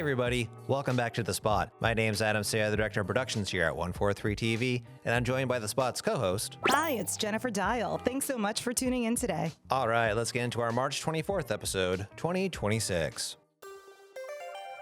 everybody, welcome back to The Spot. My name's Adam Sayre, the Director of Productions here at 143 TV, and I'm joined by The Spot's co-host. Hi, it's Jennifer Dial. Thanks so much for tuning in today. All right, let's get into our March 24th episode, 2026.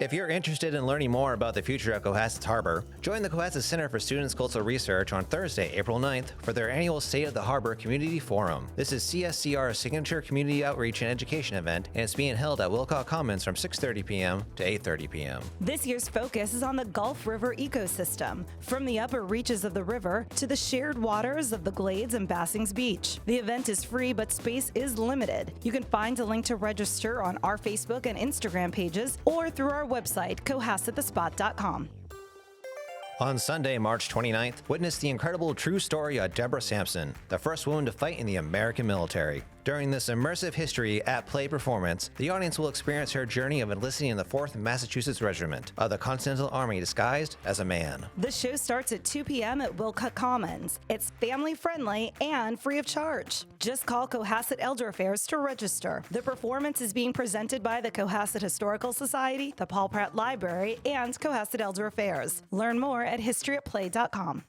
If you're interested in learning more about the future of Cohasset Harbor, join the Cohasset Center for Students' Cultural Research on Thursday, April 9th for their annual State of the Harbor Community Forum. This is CSCR's signature community outreach and education event, and it's being held at Wilcox Commons from 6:30 p.m. to 8:30 p.m. This year's focus is on the Gulf River ecosystem, from the upper reaches of the river to the shared waters of the Glades and Bassings Beach. The event is free, but space is limited. You can find a link to register on our Facebook and Instagram pages or through our website, cohassetthespot.com. On Sunday, March 29th, witness the incredible true story of Deborah Sampson, the first woman to fight in the American military. During this immersive history at play performance, the audience will experience her journey of enlisting in the 4th Massachusetts Regiment of the Continental Army disguised as a man. The show starts at 2 p.m. at Wilcox Commons. It's family-friendly and free of charge. Just call Cohasset Elder Affairs to register. The performance is being presented by the Cohasset Historical Society, the Paul Pratt Library, and Cohasset Elder Affairs. Learn more at historyatplay.com.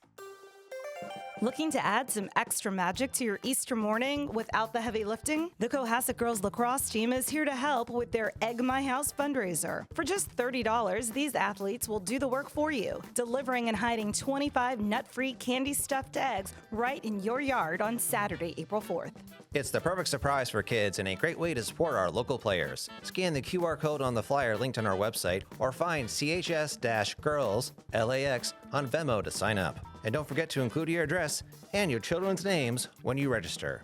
Looking to add some extra magic to your Easter morning without the heavy lifting? The Cohasset Girls Lacrosse team is here to help with their Egg My House fundraiser. For just $30, these athletes will do the work for you, delivering and hiding 25 nut-free candy-stuffed eggs right in your yard on Saturday, April 4th. It's the perfect surprise for kids and a great way to support our local players. Scan the QR code on the flyer linked on our website or find CHS-GIRLSlAX on Venmo to sign up. And don't forget to include your address and your children's names when you register.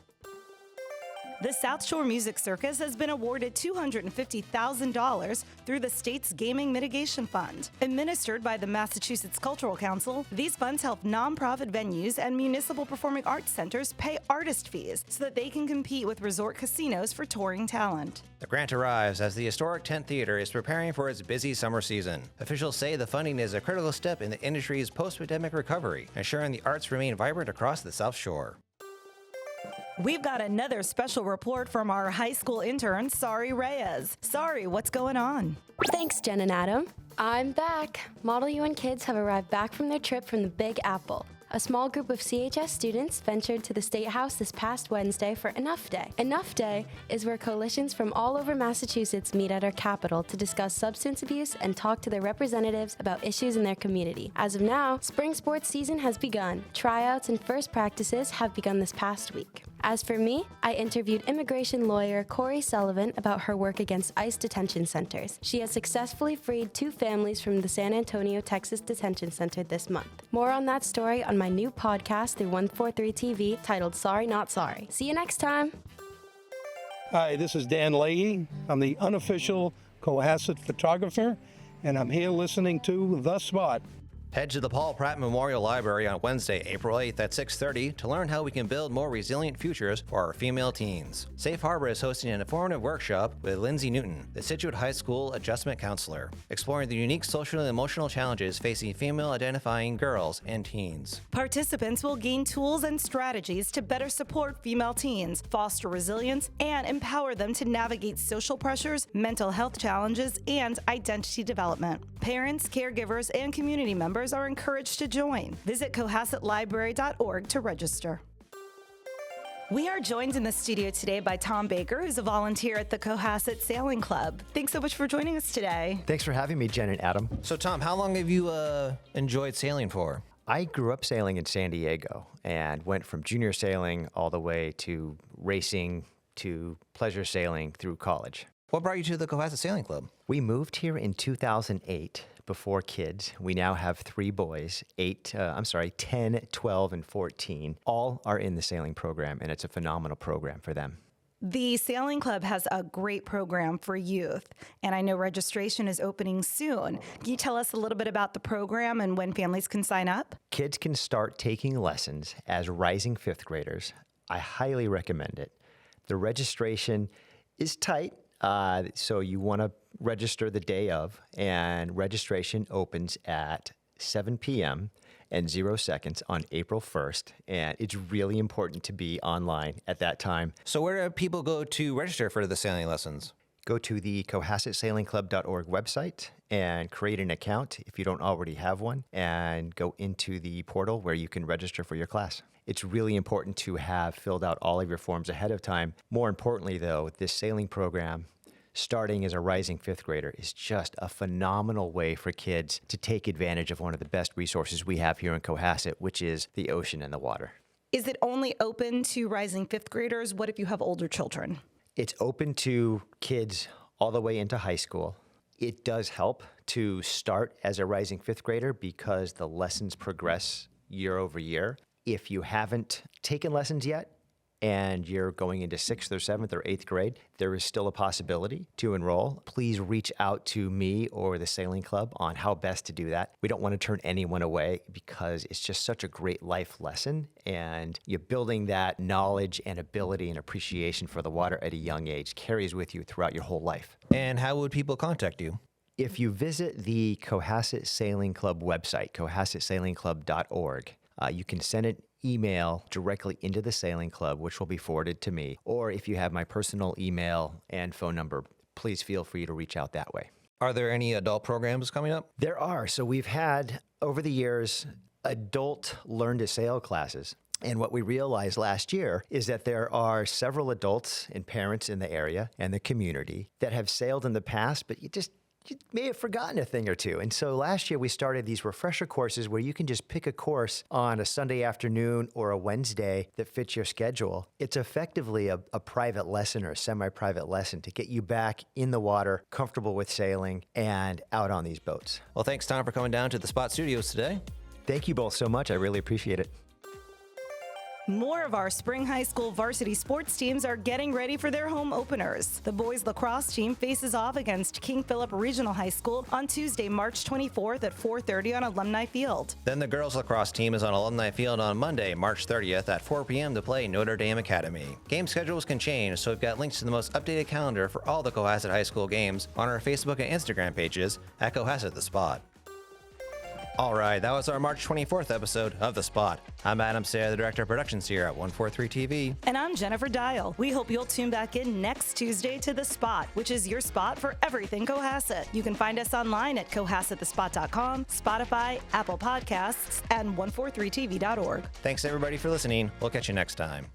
The South Shore Music Circus has been awarded $250,000 through the state's Gaming Mitigation Fund. Administered by the Massachusetts Cultural Council, these funds help nonprofit venues and municipal performing arts centers pay artist fees so that they can compete with resort casinos for touring talent. The grant arrives as the historic Tent Theater is preparing for its busy summer season. Officials say the funding is a critical step in the industry's post-pandemic recovery, ensuring the arts remain vibrant across the South Shore. We've got another special report from our high school intern, Sari Reyes. Sari, what's going on? Thanks, Jen and Adam. I'm back. Model UN kids have arrived back from their trip from the Big Apple. A small group of CHS students ventured to the State House this past Wednesday for Enough Day. Enough Day is where coalitions from all over Massachusetts meet at our capital to discuss substance abuse and talk to their representatives about issues in their community. As of now, spring sports season has begun. Tryouts and first practices have begun this past week. As for me, I interviewed immigration lawyer Corey Sullivan about her work against ICE detention centers. She has successfully freed 2 families from the San Antonio, Texas detention center this month. More on that story on my new podcast through 143 TV titled Sorry Not Sorry. See you next time. Hi, this is Dan Leahy. I'm the unofficial Cohasset photographer, and I'm here listening to The Spot. Head to the Paul Pratt Memorial Library on Wednesday, April 8th at 6:30 to learn how we can build more resilient futures for our female teens. Safe Harbor is hosting an informative workshop with Lindsay Newton, the Situate High School Adjustment Counselor, exploring the unique social and emotional challenges facing female-identifying girls and teens. Participants will gain tools and strategies to better support female teens, foster resilience, and empower them to navigate social pressures, mental health challenges, and identity development. Parents, caregivers, and community members are encouraged to join. Visit cohassetlibrary.org to register. We are joined in the studio today by Tom Baker, who's a volunteer at the Cohasset Sailing Club. Thanks so much for joining us today. Thanks for having me, Jen and Adam. So Tom, how long have you enjoyed sailing for? I grew up sailing in San Diego and went from junior sailing all the way to racing to pleasure sailing through college. What brought you to the Cohasset Sailing Club? We moved here in 2008 before kids. We now have 3 boys, 10, 12, and 14. All are in the sailing program, and it's a phenomenal program for them. The Sailing Club has a great program for youth, and I know registration is opening soon. Can you tell us a little bit about the program and when families can sign up? Kids can start taking lessons as rising 5th graders. I highly recommend it. The registration is tight. So you want to register the day of, and registration opens at 7 p.m. and 0 seconds on April 1st, and it's really important to be online at that time. So where do people go to register for the sailing lessons? Go to the CohassetSailingClub.org website and create an account if you don't already have one, and go into the portal where you can register for your class. It's really important to have filled out all of your forms ahead of time. More importantly, though, this sailing program, starting as a rising fifth grader, is just a phenomenal way for kids to take advantage of one of the best resources we have here in Cohasset, which is the ocean and the water. Is it only open to rising fifth graders? What if you have older children? It's open to kids all the way into high school. It does help to start as a rising fifth grader because the lessons progress year over year. If you haven't taken lessons yet and you're going into 6th or 7th or 8th grade, there is still a possibility to enroll. Please reach out to me or the Sailing Club on how best to do that. We don't want to turn anyone away because it's just such a great life lesson, and you're building that knowledge and ability and appreciation for the water at a young age carries with you throughout your whole life. And how would people contact you? If you visit the Cohasset Sailing Club website, CohassetSailingClub.org, you can send an email directly into the Sailing Club, which will be forwarded to me. Or if you have my personal email and phone number, please feel free to reach out that way. Are there any adult programs coming up? There are. So we've had, over the years, adult learn to sail classes. And what we realized last year is that there are several adults and parents in the area and the community that have sailed in the past, but you may have forgotten a thing or two. And so last year we started these refresher courses where you can just pick a course on a Sunday afternoon or a Wednesday that fits your schedule. It's effectively a private lesson or a semi-private lesson to get you back in the water, comfortable with sailing, and out on these boats. Well, thanks, Tom, for coming down to the Spot Studios today. Thank you both so much. I really appreciate it. More of our spring high school varsity sports teams are getting ready for their home openers. The boys lacrosse team faces off against King Philip Regional High School on Tuesday, March 24th at 4:30 on Alumni Field. Then the girls lacrosse team is on Alumni Field on Monday, March 30th at 4 p.m. to play Notre Dame Academy. Game schedules can change, so we've got links to the most updated calendar for all the Cohasset High School games on our Facebook and Instagram pages at Cohasset The Spot. All right, that was our March 24th episode of The Spot. I'm Adam Sayre, the Director of Productions here at 143 TV. And I'm Jennifer Dial. We hope you'll tune back in next Tuesday to The Spot, which is your spot for everything Cohasset. You can find us online at CohassetTheSpot.com, Spotify, Apple Podcasts, and 143tv.org. Thanks everybody for listening. We'll catch you next time.